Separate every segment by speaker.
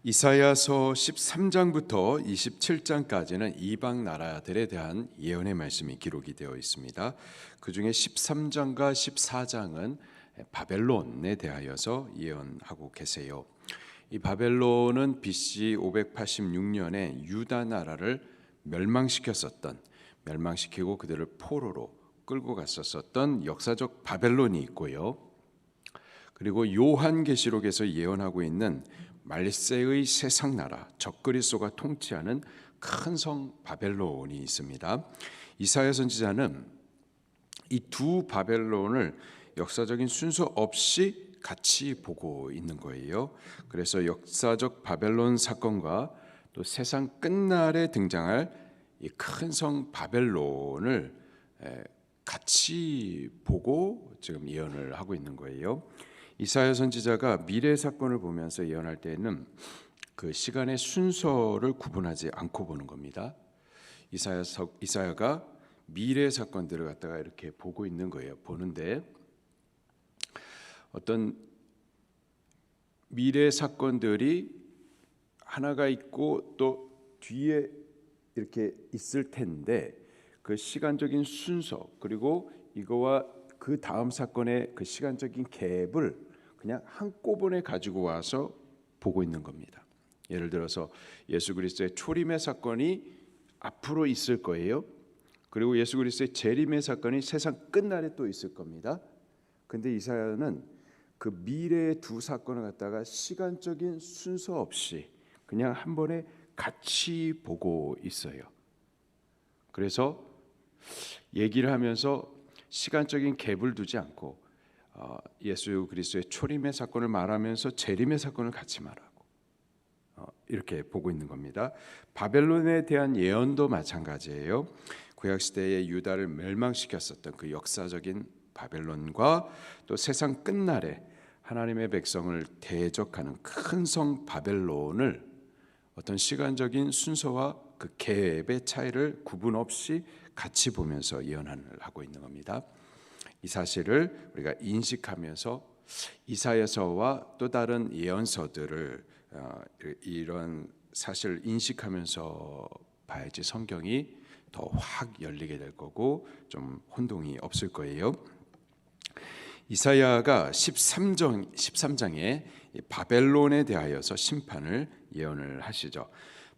Speaker 1: 이사야서 13장부터 27장까지는 이방 나라들에 대한 예언의 말씀이 기록이 되어 있습니다. 그 중에 13장과 14장은 바벨론에 대하여서 예언하고 계세요. 이 바벨론은 BC 586년에 유다 나라를 멸망시키고 그들을 포로로 끌고 갔었던 역사적 바벨론이 있고요. 그리고 요한계시록에서 예언하고 있는 말세의 세상 나라 적그리스도가 통치하는 큰 성 바벨론이 있습니다. 이사야 선지자는 이 두 바벨론을 역사적인 순서 없이 같이 보고 있는 거예요. 그래서 역사적 바벨론 사건과 또 세상 끝날에 등장할 이 큰 성 바벨론을 같이 보고 지금 예언을 하고 있는 거예요. 이사야 선지자가 미래 사건을 보면서 예언할 때에는 그 시간의 순서를 구분하지 않고 보는 겁니다. 이사야가 미래 사건들을 갖다가 이렇게 보고 있는 거예요. 보는데 어떤 미래 사건들이 하나가 있고 또 뒤에 이렇게 있을 텐데 그 시간적인 순서 그리고 이거와 그 다음 사건의 그 시간적인 갭을 그냥 한꺼번에 가지고 와서 보고 있는 겁니다. 예를 들어서 예수 그리스도의 초림의 사건이 앞으로 있을 거예요. 그리고 예수 그리스도의 재림의 사건이 세상 끝날에 또 있을 겁니다. 근데 이사야는 그 미래의 두 사건을 갖다가 시간적인 순서 없이 그냥 한 번에 같이 보고 있어요. 그래서 얘기를 하면서 시간적인 갭을 두지 않고 예수 그리스도의 초림의 사건을 말하면서 재림의 사건을 같이 말하고 이렇게 보고 있는 겁니다. 바벨론에 대한 예언도 마찬가지예요. 구약 시대에 유다를 멸망시켰었던 그 역사적인 바벨론과 또 세상 끝날에 하나님의 백성을 대적하는 큰 성 바벨론을 어떤 시간적인 순서와 그 갭의 차이를 구분 없이 같이 보면서 예언을 하고 있는 겁니다. 이 사실을 우리가 인식하면서 이사야서와 또 다른 예언서들을 이런 사실을 인식하면서 봐야지 성경이 더 확 열리게 될 거고 좀 혼동이 없을 거예요. 이사야가 13장에 바벨론에 대하여서 심판을 예언을 하시죠.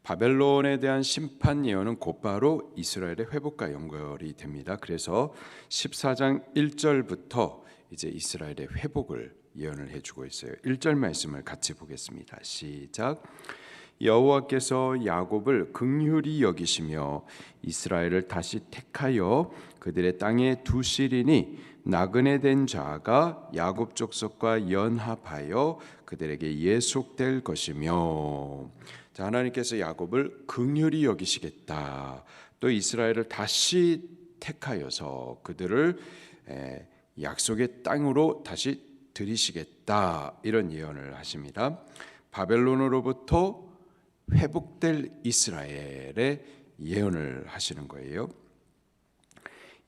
Speaker 1: 바벨론에 대한 심판 예언은 곧바로 이스라엘의 회복과 연결이 됩니다. 그래서 14장 1절부터 이제 이스라엘의 회복을 예언을 해주고 있어요. 1절 말씀을 같이 보겠습니다. 시작. 여호와께서 야곱을 긍휼히 여기시며 이스라엘을 다시 택하여 그들의 땅에 두시리니 나그네 된 자가 야곱 족속과 연합하여 그들에게 예속될 것이며. 자, 하나님께서 야곱을 긍휼히 여기시겠다. 또 이스라엘을 다시 택하여서 그들을 약속의 땅으로 다시 들이시겠다. 이런 예언을 하십니다. 바벨론으로부터 회복될 이스라엘의 예언을 하시는 거예요.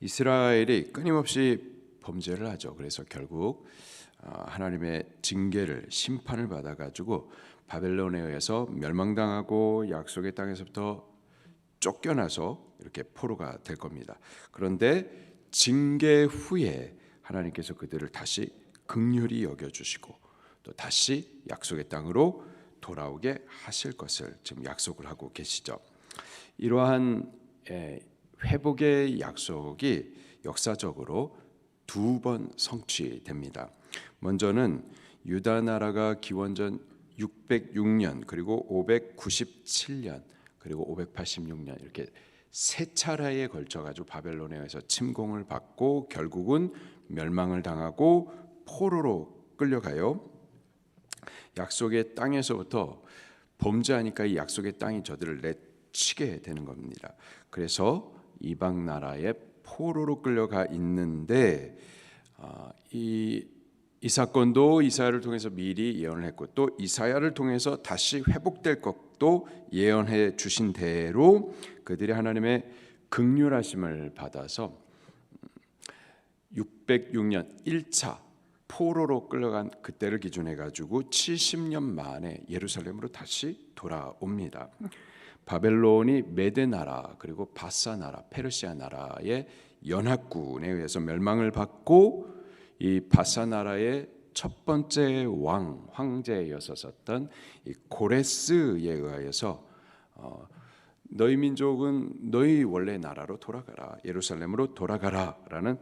Speaker 1: 이스라엘이 끊임없이 범죄를 하죠. 그래서 결국 하나님의 징계를 심판을 받아가지고 바벨론에 의해서 멸망당하고 약속의 땅에서부터 쫓겨나서 이렇게 포로가 될 겁니다. 그런데 징계 후에 하나님께서 그들을 다시 긍휼히 여겨주시고 또 다시 약속의 땅으로 돌아오게 하실 것을 지금 약속을 하고 계시죠. 이러한 회복의 약속이 역사적으로 두 번 성취됩니다. 먼저는 유다 나라가 기원전 606년 그리고 597년 그리고 586년 이렇게 세 차례에 걸쳐 가지고 바벨론에 의해서 침공을 받고 결국은 멸망을 당하고 포로로 끌려가요. 약속의 땅에서부터 범죄하니까 이 약속의 땅이 저들을 내치게 되는 겁니다. 그래서 이방 나라에 포로로 끌려가 있는데 이 사건도 이사야를 통해서 미리 예언을 했고 또 이사야를 통해서 다시 회복될 것도 예언해 주신 대로 그들이 하나님의 긍휼하심을 받아서 606년 1차 포로로 끌려간 그때를 기준해 가지고 70년 만에 예루살렘으로 다시 돌아옵니다. 바벨론이 메데 나라 그리고 바사 나라, 페르시아 나라의 연합군에 의해서 멸망을 받고 이 바사 나라의 첫 번째 황제였었던 이 고레스에 의해서 너희 민족은 너희 원래 나라로 돌아가라, 예루살렘으로 돌아가라라는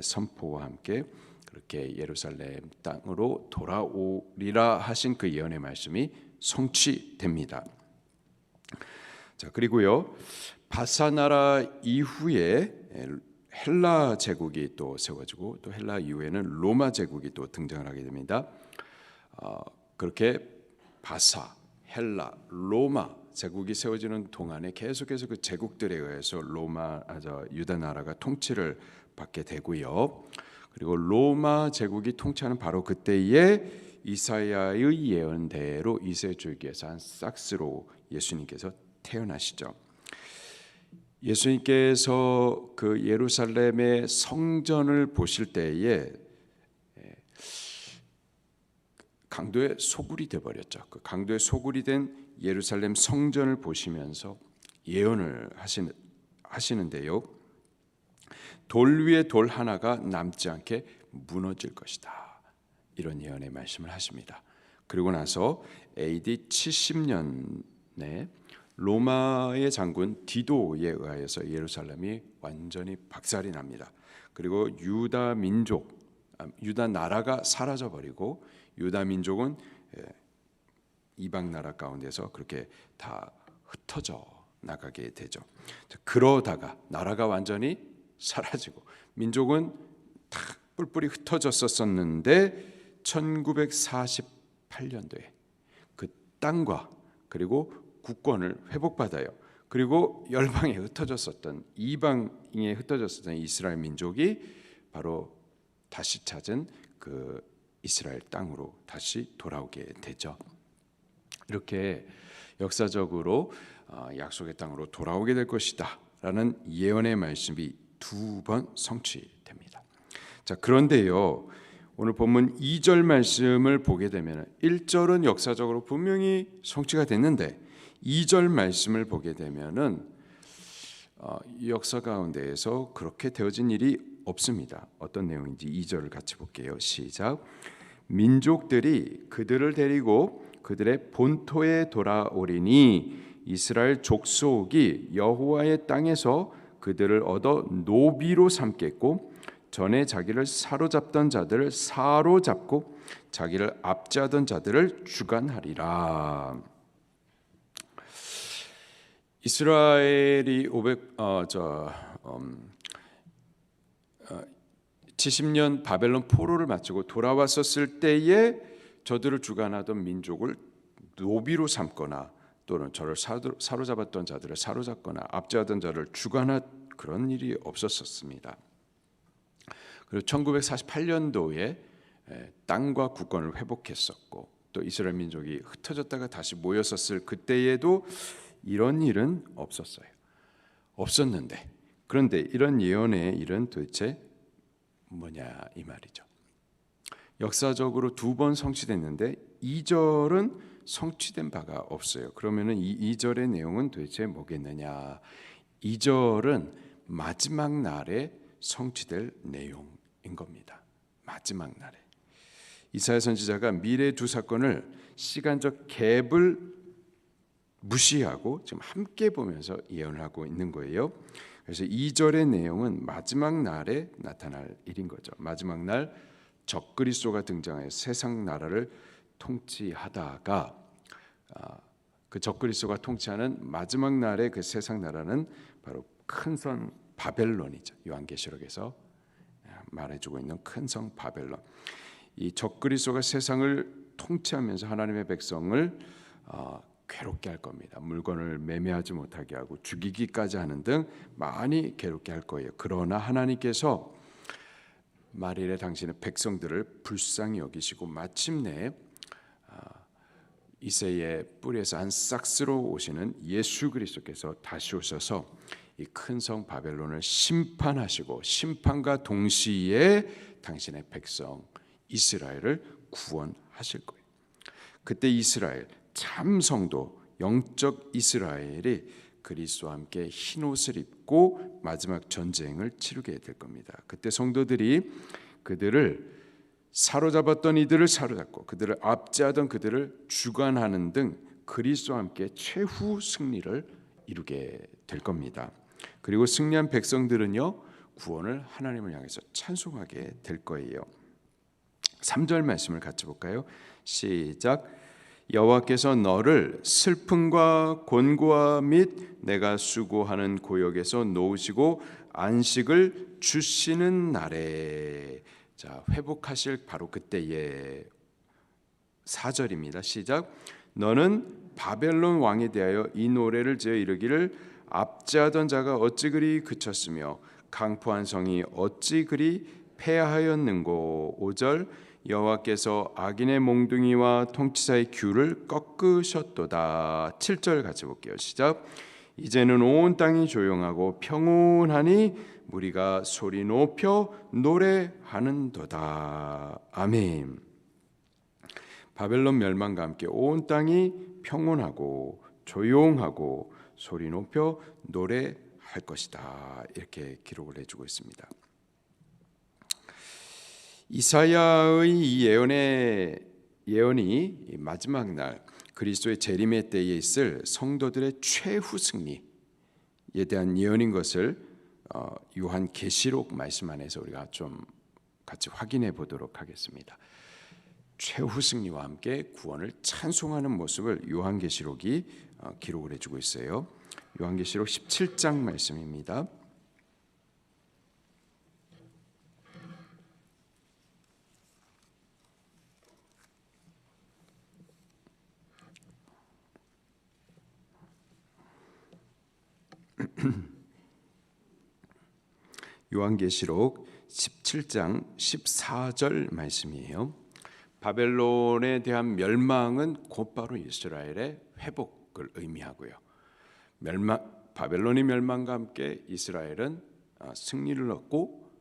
Speaker 1: 선포와 함께 그렇게 예루살렘 땅으로 돌아오리라 하신 그 예언의 말씀이 성취됩니다. 자, 그리고요, 바사 나라 이후에 헬라 제국이 또 세워지고 또 헬라 이후에는 로마 제국이 또 등장을 하게 됩니다. 그렇게 바사, 헬라, 로마 제국이 세워지는 동안에 계속해서 그 제국들에 의해서 유다 나라가 통치를 받게 되고요. 그리고 로마 제국이 통치하는 바로 그때에 이사야의 예언대로 이스라엘 줄기에서 한 싹스로 예수님께서 태어나시죠. 예수님께서 그 예루살렘의 성전을 보실 때에 강도의 소굴이 되어버렸죠. 그 강도의 소굴이 된 예루살렘 성전을 보시면서 예언을 하시는데요. 돌 위에 돌 하나가 남지 않게 무너질 것이다. 이런 예언의 말씀을 하십니다. 그리고 나서 AD 70년에 로마의 장군 디도에 의하여서 예루살렘이 완전히 박살이 납니다. 그리고 유다 나라가 사라져 버리고 유다 민족은 이방 나라 가운데서 그렇게 다 흩어져 나가게 되죠. 그러다가 나라가 완전히 사라지고 민족은 다 뿔뿔이 흩어졌었는데 1948년도에 그 땅과 그리고 국권을 회복받아요. 그리고 열방에 흩어졌었던 이방에 흩어졌었던 이스라엘 민족이 바로 다시 찾은 그 이스라엘 땅으로 다시 돌아오게 되죠. 이렇게 역사적으로 약속의 땅으로 돌아오게 될 것이다 라는 예언의 말씀이 2번 성취됩니다. 자, 그런데요, 오늘 본문 2절 말씀을 보게 되면 1절은 역사적으로 분명히 성취가 됐는데 2절 말씀을 보게 되면은 역사 가운데에서 그렇게 되어진 일이 없습니다. 어떤 내용인지 2절을 같이 볼게요. 시작. 민족들이 그들을 데리고 그들의 본토에 돌아오리니 이스라엘 족속이 여호와의 땅에서 그들을 얻어 노비로 삼겠고 전에 자기를 사로잡던 자들을 사로잡고 자기를 압제하던 자들을 주관하리라. 이스라엘이 70년 바벨론 포로를 마치고 돌아왔었을 때에 저들을 주관하던 민족을 노비로 삼거나 또는 저를 사로잡았던 자들을 사로잡거나 압제하던 자를 주관한 그런 일이 없었습니다. 그리고 1948년도에 땅과 국권을 회복했었고 또 이스라엘 민족이 흩어졌다가 다시 모였었을 그때에도 이런 일은 없었는데 그런데 이런 예언의 일은 도대체 뭐냐 이 말이죠. 역사적으로 2번 성취됐는데 2절은 성취된 바가 없어요. 그러면은 이 2절의 내용은 도대체 뭐겠느냐? 2절은 마지막 날에 성취될 내용인 겁니다. 마지막 날에 이사야 선지자가 미래 두 사건을 시간적 갭을 무시하고 지금 함께 보면서 예언을 하고 있는 거예요. 그래서 2절의 내용은 마지막 날에 나타날 일인 거죠. 마지막 날 적그리스도가 등장하여 세상 나라를 통치하다가 그 적그리스도가 통치하는 마지막 날의 그 세상 나라는 바로 큰 성 바벨론이죠. 요한계시록에서 말해주고 있는 큰 성 바벨론. 이 적그리스도가 세상을 통치하면서 하나님의 백성을 괴롭게 할 겁니다. 물건을 매매하지 못하게 하고 죽이기까지 하는 등 많이 괴롭게 할 거예요. 그러나 하나님께서 말일에 당신의 백성들을 불쌍히 여기시고 마침내 이새의 뿌리에서 한 싹스로 오시는 예수 그리스도께서 다시 오셔서 이 큰 성 바벨론을 심판하시고 심판과 동시에 당신의 백성 이스라엘을 구원하실 거예요. 그때 이스라엘 참 성도 영적 이스라엘이 그리스도와 함께 흰 옷을 입고 마지막 전쟁을 치르게 될 겁니다. 그때 성도들이 그들을 사로잡았던 이들을 사로잡고 그들을 압제하던 그들을 주관하는 등 그리스도와 함께 최후 승리를 이루게 될 겁니다. 그리고 승리한 백성들은요 구원을 하나님을 향해서 찬송하게 될 거예요. 3절 말씀을 같이 볼까요? 시작. 여호와께서 너를 슬픔과 곤고와 및 내가 수고하는 고역에서 놓으시고 안식을 주시는 날에, 자 회복하실 바로 그때의 4절입니다. 시작. 너는 바벨론 왕에 대하여 이 노래를 지어 이르기를 압제하던 자가 어찌 그리 그쳤으며 강포한 성이 어찌 그리 패하였는고. 5절. 여호와께서 악인의 몽둥이와 통치자의 규를 꺾으셨도다. 7절 같이 볼게요. 시작. 이제는 온 땅이 조용하고 평온하니 무리가 소리 높여 노래하는도다. 아멘. 바벨론 멸망과 함께 온 땅이 평온하고 조용하고 소리 높여 노래할 것이다. 이렇게 기록을 해주고 있습니다. 이사야의 이 예언이 마지막 날 그리스도의 재림의 때에 있을 성도들의 최후 승리에 대한 예언인 것을 요한계시록 말씀 안에서 우리가 좀 같이 확인해 보도록 하겠습니다. 최후 승리와 함께 구원을 찬송하는 모습을 요한계시록이 기록을 해주고 있어요. 요한계시록 17장 말씀입니다. 요한계시록 17장 14절 말씀이에요. 바벨론에 대한 멸망은 곧바로 이스라엘의 회복을 의미하고요. 바벨론의 멸망과 함께 이스라엘은 승리를 얻고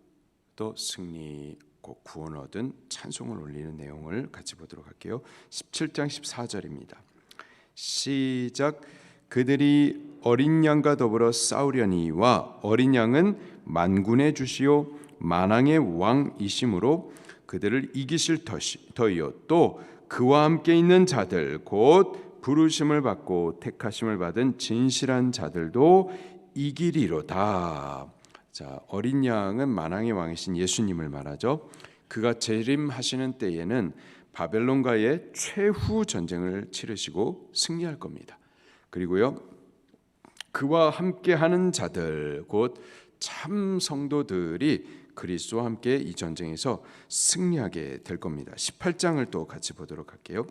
Speaker 1: 또 승리고 구원을 얻은 찬송을 올리는 내용을 같이 보도록 할게요. 17장 14절입니다. 시작. 그들이 어린 양과 더불어 싸우려니와 어린 양은 만군의 주시요 만왕의 왕이심으로 그들을 이기실 터이요 또 그와 함께 있는 자들 곧 부르심을 받고 택하심을 받은 진실한 자들도 이기리로다. 자, 어린 양은 만왕의 왕이신 예수님을 말하죠. 그가 재림하시는 때에는 바벨론과의 최후 전쟁을 치르시고 승리할 겁니다. 그리고요 그와 함께하는 자들 곧 참 성도들이 그리스도와 함께 이 전쟁에서 승리하게 될 겁니다. 18장을 또 같이 보도록 할게요.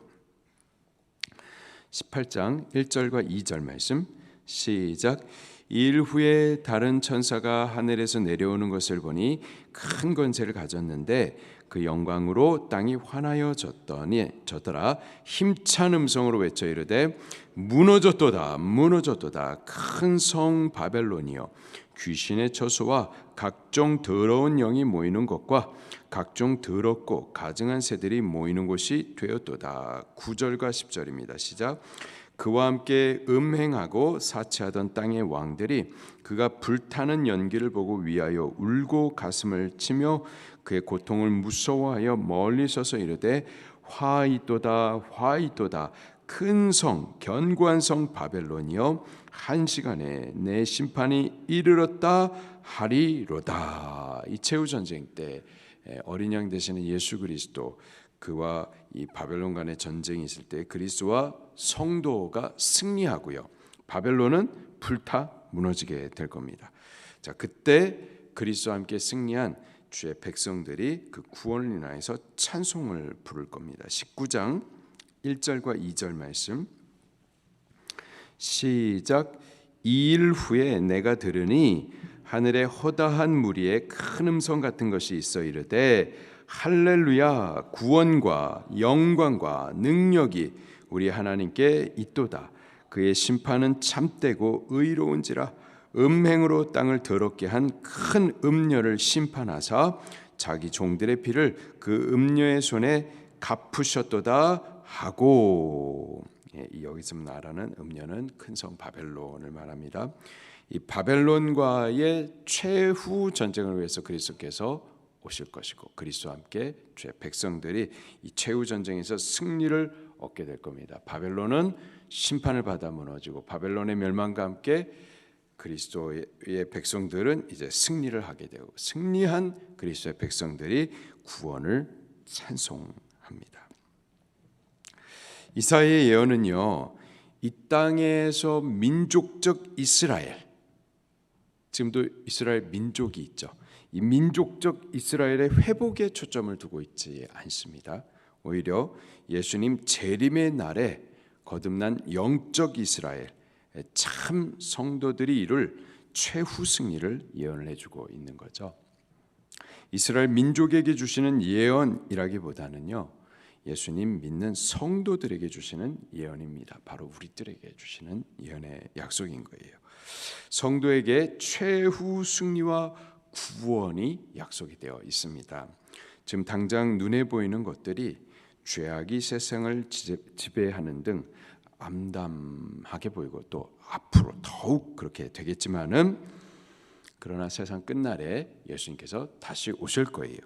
Speaker 1: 18장 1절과 2절 말씀 시작. 일 후에 다른 천사가 하늘에서 내려오는 것을 보니 큰 권세를 가졌는데 그 영광으로 땅이 환하여졌더라. 힘찬 음성으로 외쳐 이르되 무너졌도다 무너졌도다 큰 성 바벨론이여 귀신의 처소와 각종 더러운 영이 모이는 것과 각종 더럽고 가증한 새들이 모이는 곳이 되었도다. 9절과 10절입니다. 시작. 그와 함께 음행하고 사치하던 땅의 왕들이 그가 불타는 연기를 보고 위하여 울고 가슴을 치며 그의 고통을 무서워하여 멀리 서서 이르되 화이도다 화이도다 큰 성 견고한 성 바벨론이여 한 시간에 내 심판이 이르렀다 하리로다. 이 최후 전쟁 때 어린 양 되시는 예수 그리스도 그와 이 바벨론 간의 전쟁이 있을 때 그리스도와 성도가 승리하고요. 바벨론은 불타 무너지게 될 겁니다. 자, 그때 그리스도와 함께 승리한 주의 백성들이 그 구원을 인하여서 찬송을 부를 겁니다. 19장 1절과 2절 말씀 시작. 이 일 후에 내가 들으니 하늘에 허다한 무리의 큰 음성 같은 것이 있어 이르되 할렐루야 구원과 영광과 능력이 우리 하나님께 있도다. 그의 심판은 참되고 의로운지라 음행으로 땅을 더럽게 한 큰 음녀를 심판하사 자기 종들의 피를 그 음녀의 손에 갚으셨도다 하고, 이 여기서 말하는 음녀는 큰 성 바벨론을 말합니다. 이 바벨론과의 최후 전쟁을 위해서 그리스도께서 오실 것이고, 그리스도와 함께 주의 백성들이 이 최후 전쟁에서 승리를 얻게 될 겁니다. 바벨론은 심판을 받아 무너지고, 바벨론의 멸망과 함께 그리스도의 백성들은 이제 승리를 하게 되고, 승리한 그리스도의 백성들이 구원을 찬송합니다. 이사야의 예언은요, 이 땅에서 민족적 이스라엘, 지금도 이스라엘 민족이 있죠. 이 민족적 이스라엘의 회복에 초점을 두고 있지 않습니다. 오히려 예수님 재림의 날에 거듭난 영적 이스라엘, 참 성도들이 이룰 최후 승리를 예언을 해주고 있는 거죠. 이스라엘 민족에게 주시는 예언이라기보다는요, 예수님 믿는 성도들에게 주시는 예언입니다. 바로 우리들에게 주시는 예언의 약속인 거예요. 성도에게 최후 승리와 구원이 약속이 되어 있습니다. 지금 당장 눈에 보이는 것들이 죄악이 세상을 지배하는 등 암담하게 보이고, 또 앞으로 더욱 그렇게 되겠지만은, 그러나 세상 끝날에 예수님께서 다시 오실 거예요.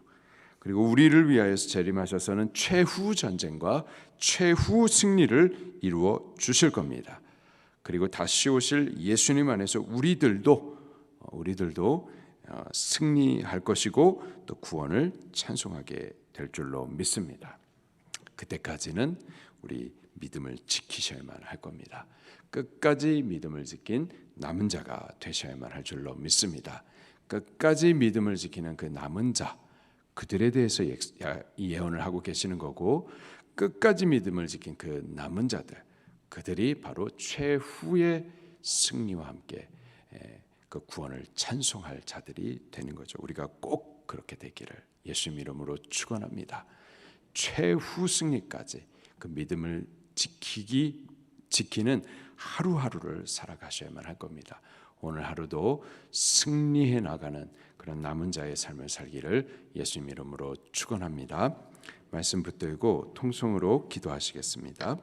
Speaker 1: 그리고 우리를 위하여서 재림하셔서는 최후 전쟁과 최후 승리를 이루어 주실 겁니다. 그리고 다시 오실 예수님 안에서 우리들도 승리할 것이고, 또 구원을 찬송하게 될 줄로 믿습니다. 그때까지는 우리 믿음을 지키셔야만 할 겁니다. 끝까지 믿음을 지킨 남은 자가 되셔야만 할 줄로 믿습니다. 끝까지 믿음을 지키는 그 남은 자, 그들에 대해서 예언을 하고 계시는 거고, 끝까지 믿음을 지킨 그 남은 자들, 그들이 바로 최후의 승리와 함께 그 구원을 찬송할 자들이 되는 거죠. 우리가 꼭 그렇게 되기를 예수 이름으로 축원합니다. 최후 승리까지 그 믿음을 지키는 하루하루를 살아가셔야만 할 겁니다. 오늘 하루도 승리해 나가는 그런 남은 자의 삶을 살기를 예수 이름으로 축원합니다. 말씀 붙들고 통성으로 기도하시겠습니다.